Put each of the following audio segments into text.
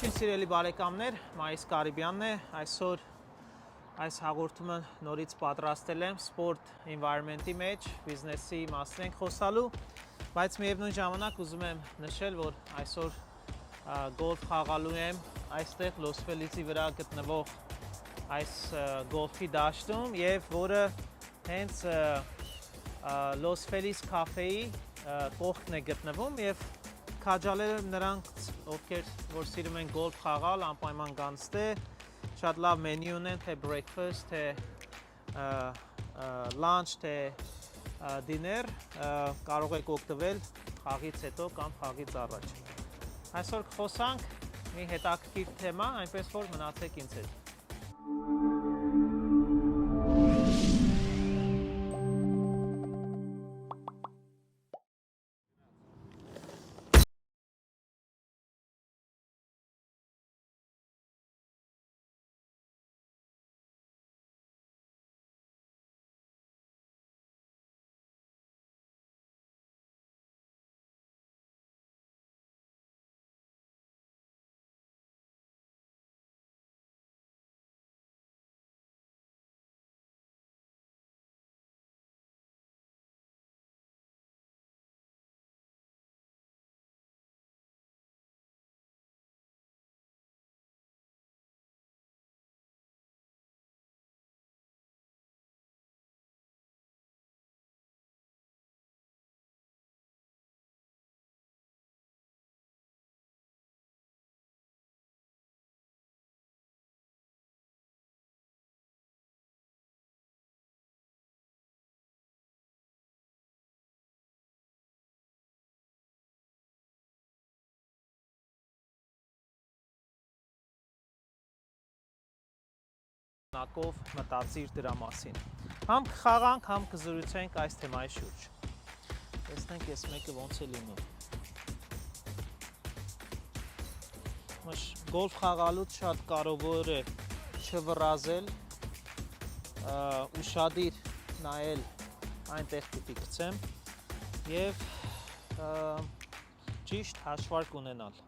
Ողջույն սիրելի բարեկամներ, Մայիս Կարիբյանն է, այսօր այս հաղորդումը նորից պատրաստել եմ սպորտ environment-ի մեջ, բիզնեսի մասին ենք խոսալու, բայց միևնույն ժամանակ ուզում եմ նշել, որ այսօր գոլֆ խաղալու եմ այստեղ Լոս Ֆելիցի վրա գտնվող այս գոլֆի դաշտում եւ որը հենց Լոս Ֆելիս կաֆեի կողքն է գտնվում եւ քաջալեր եմ նրանք, ովքեր որ սիրում են գոլֆ խաղալ, անպայման գանձտե, շատ լավ մենյու ունեն, թե breakfast, թե lunch, թե dinner, կարող եք օգտվել խաղից հետո կամ խաղից առաջ։ Այսօր կխոսանք մի հետաքրքիր թեմա, այնպես որ մնացեք ինձ հետ։ Նակով մտածիր դրա մասին։ Համ կխաղանք, համ կզրուցենք այս թեմայի շուրջ։ Տեսնենք ես մեկը ոնց է լինում։ Գոլֆ խաղալուց շատ կարևոր է չվռազել, ուշադիր նայել այնտեղ պիտի գցեմ եւ ճիշտ հաշվարկ ունենալ։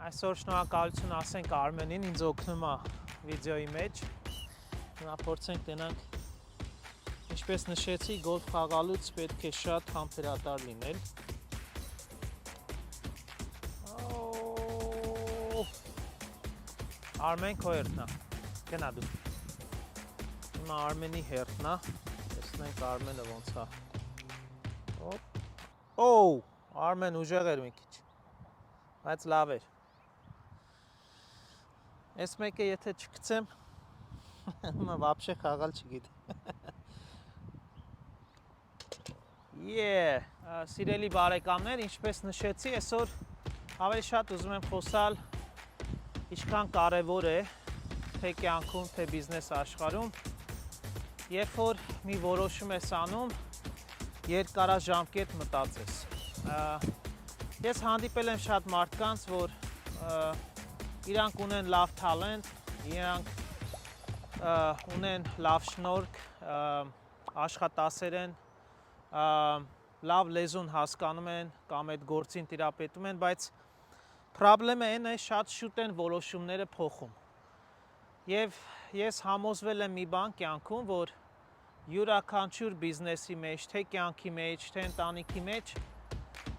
Այսօր շնորհակալություն ասենք Արմենին, ինձ օգնում է վիդեոյի մեջ։ Հիմա փորձենք տենանք, ինչպես նշեցի, գոլֆ խաղալուց պետք է շատ համբերատար լինել։ Արմեն քո հերթն է, գնա դու։ Հիմա Արմենի հերթն է, տեսնենք Արմենը ոնց է։ Արմեն ուժեղ էր մի քիչ, բայց լավ էր։ Այս մեկը եթե չգցեմ, հիմա վաբշե խաղալ չգիտեմ։ Սիրելի բարեկամներ, ինչպես նշեցի, այսօր ավելի շատ ուզում եմ խոսալ ինչքան կարևոր է թե կյանքում, թե բիզնես աշխարհում, երբ որ մի որոշում ես անում, երկարաժամկետ մտածես։ Ես հանդիպել եմ շատ մարդկանց, որ իրանք ունեն լավ թալենտ, իրանք ունեն լավ շնորհք, աշխատասեր են, լավ լեզուն հասկանում են կամ այդ գործին տիրապետում են, բայց խնդրեմը այն է, շատ շուտ են որոշումները փոխում։ Եվ ես համոզվել եմ մի բան կյանքում, որ յուրաքանչյուր բիզնեսի մեջ, թե կյանքի մեջ, թե ընտանիքի մեջ,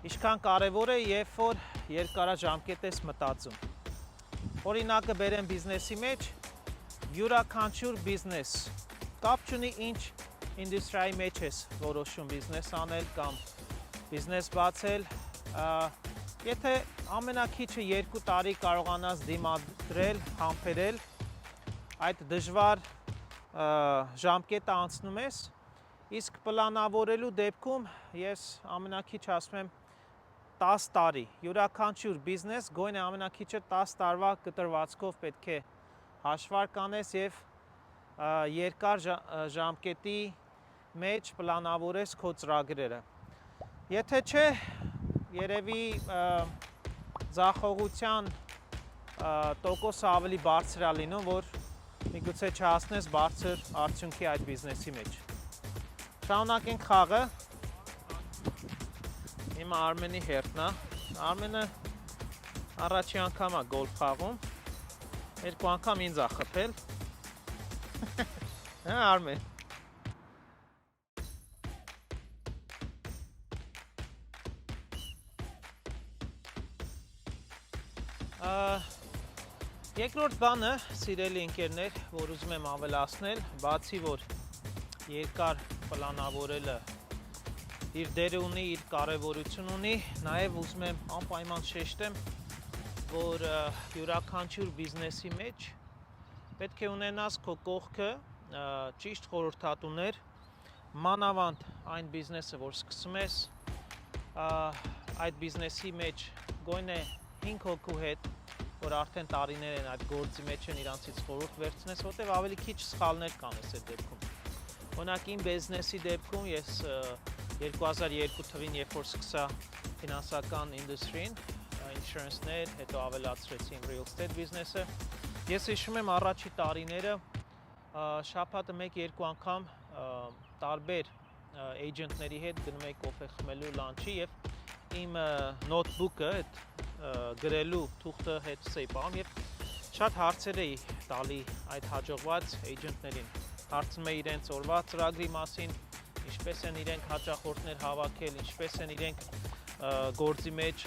ինչքան կարևոր է, երբ որ երկարաժամկետ ես մտածում։ Օրինակը բերեմ բիզնեսի մեջ, յուրաքանչյուր բիզնես, կապ չունի ինչ ինդուստրիայի մեջ ես որոշում բիզնես անել կամ բիզնես բացել, եթե ամենակիչը 2 տարի կարողանաս դիմադրել, համբերել, այդ դժվար ժամկետը անցնում ես, իսկ պլանավորելու դեպքում ես ամենակիչ ասում եմ 10 տարի, յուրաքանչյուր բիզնես գոյն է ամենակիչը 10 տարվա կտրվածքով պետք է հաշվարկ անես և երկար ժամկետի մեջ պլանավորես քո ծրագրերը։ Եթե չէ, երևի ձախողության տոկոսը ավելի բարձր է լինում, որ միգուցե չհասնես բարձր արդյունքի այդ բիզնեսի մեջ։ Շարունակենք խաղը։ Հիմա Արմենի հերթն է։ Արմենը առաջի անգամ է գոլֆ խաղում։ Երկու անգամ ինձ է խփել։ Հա, Արմեն։ Երկրորդ բանը, սիրելի ընկերներ, որ ուզում եմ ավելացնել, բացի որ երկար պլանավորելը իր դերը ունի, իր կարևորություն ունի, նաև ուզում եմ անպայման շեշտեմ, որ յուրաքանչյուր բիզնեսի մեջ պետք է ունենաս քո կողքը ճիշտ խորհրդատուներ, մանավանդ այն բիզնեսը, որ սկսում ես, այդ բիզնեսի մեջ գոյն է 5 հոգու հետ, որ արդեն տարիներ են այդ գործի մեջ են, իրանցից խորհուրդ վերցնես, որտեղ ավելի քիչ սխալներ կանես այդ դեպքում։ Օրինակ իմ բիզնեսի դեպքում ես 2002 թվին, երբ որ սկսա ֆինանսական ինդուստրին, insurance-ներ, հետո ավելացրեցի իմ real estate բիզնեսը, ես հիշում եմ առաջի տարիները շաբաթը 1-2 անգամ տարբեր էջենտների հետ գնում էի կոֆե խմելու, լանչի և իմ նոթբուկը, գրելու թուղթը հետս էի պահում և շատ հարցեր էի տալի այդ հաջողված էջենտներին։ Հարցնում էի իրենց օրվա ծրագրի մասին, ինչպես են իրենք հաճախորդներ հավաքել, ինչպես են իրենք գործի մեջ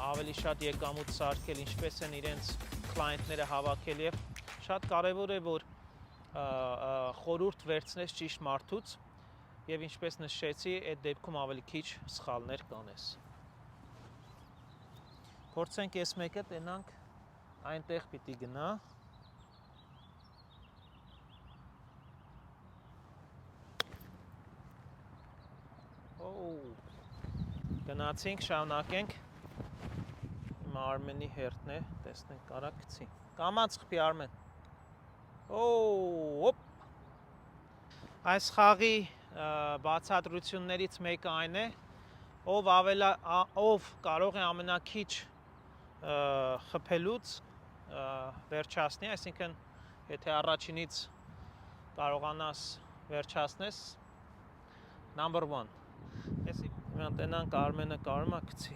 ավելի շատ եկամուտ սարքել, ինչպես են իրենց կլայենտները հավաքել և շատ կարևոր է, որ խորհուրդ վերցնես ճիշտ մարդուց և ինչպես նշեցի, այդ դեպքում ավելի քիչ սխալներ կանես։ Փորձենք այս մեկը տենանք այնտեղ պիտի գնա։ Գնացինք, շարունակենք։ Հիմա Արմենի հերթն է, տեսնենք կարա գցի։ Կամաց խփի Արմեն։ Այս խաղի բացատրություններից մեկը այն է, ով կարող է ամենակիչ խփելուց վերջացնի, այսինքն եթե առաջինից կարողանաս վերջացնես, number 1։ Հիմա տենանք Արմենը կարում է գցի։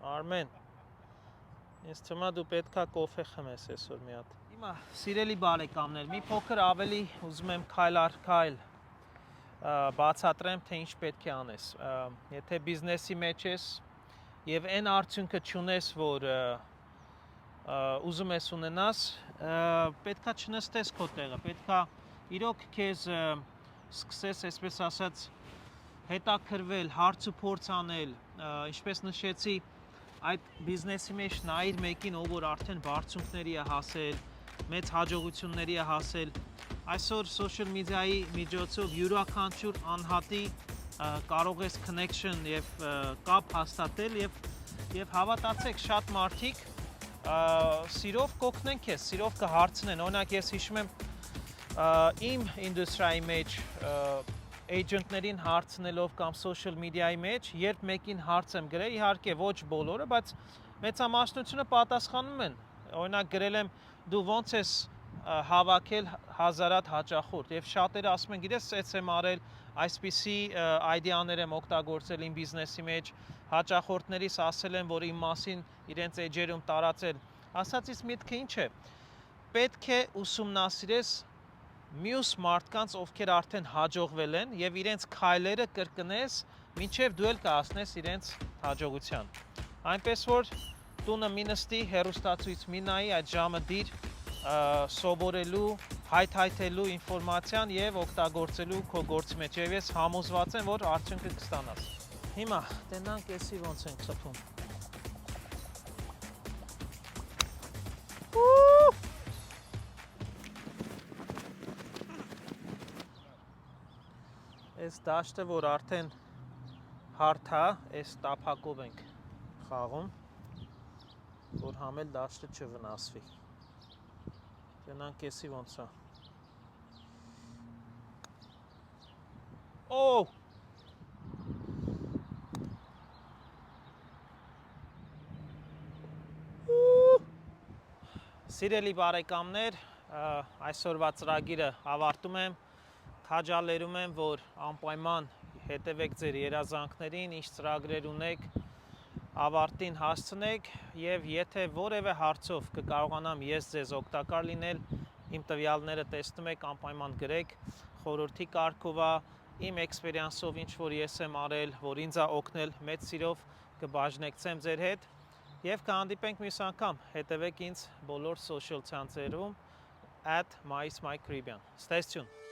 Արմեն, ինձ թվում է դու պետքա կոֆե խմես այսօր մի հատ։ Հիմա սիրելի բարեկամներ, մի փոքր ավելի ուզում եմ քայլ առ քայլ բացատրեմ, թե ինչ պետք է անես։ Եթե բիզնեսի մեջ ես եւ այն արդյունքը չունես, որ ուզում ես ունենաս, պետքա չնստես քո տեղը, պետքա իրոք քեզ սկսես, այսպես ասած, հետաքրվել, հարց ու փորձ անել, ինչպես նշեցի, այդ բիզնեսի մեջ նայիր մեկին, ով որ արդեն բարձունքների է հասել, մեծ հաջողությունների է հասել։ Այսօր social media-ի միջոցով յուրաքանչյուր անհատի կարող ես connection եւ կապ հաստատել եւ հավատացեք, շատ մարդիկ սիրով կօգնեն քեզ, սիրով կհարցնեն։ Օրինակ ես հիշում եմ իմ ինդուստրիայի մեջ էջենտներին հարցնելով կամ social media-ի մեջ, երբ մեկին հարց եմ գրել, իհարկե ոչ բոլորը, բայց մեծամասնությունը պատասխանում են։ Օրինակ գրել եմ դու ոնց ես հավաքել 1000 հատ հաճախորդ եւ շատերը ասում են, գիտես, էս եմ արել, այսպիսի այդեաներ եմ օգտագործել իմ բիզնեսի մեջ, հաճախորդներիս ասել եմ, որ իմ մասին իրենց էջերում տարածել։ Ասածից միտքը ինչ է։ Պետք է ուսումնասիրես մյուս մարդկանց, ովքեր արդեն հաջողվել են եւ իրենց քայլերը կրկնես, մինչեւ դու էլ կհասնես իրենց հաջողության։ Այնպես որ տունը մի նստի, հեռուստացույց մի նայի, այդ ժամը դիր սովորելու, հայթայթելու ինֆորմացիան եւ օգտագործելու քո գործի մեջ եւ ես համոզված եմ, որ արդյունքը կստանաս։ Հիմա տենանք էսի ոնց ենք խփում։ Այս դաշտը, որ արդեն հարթ է, այս տափակով ենք խաղում, որ համել դաշտը չվնասվի։ Գնանք էսի ոնց է։ Օ! Սիրելի բարեկամներ, այսօրվա ծրագիրը ավարտում եմ, քաջալերում եմ, որ անպայման հետևեք ձեր երազանքներին, ինչ ծրագրեր ունեք, ավարտին հասցնեք եւ եթե որևէ հարցով կկարողանամ ես ձեզ օգտակար լինել, իմ տվյալները տեսնում եք, անպայման գրեք, խորհրդի կարգով է, իմ էքսպերիենսով ինչ որ ես եմ արել, որ ինձ է օգնել, մեծ սիրով կբաժնեկցեմ ձեր հետ եւ կհանդիպենք մյուս անգամ, հետևեք ինձ բոլոր social ցանցերում @myismycaribbean. Stay tuned.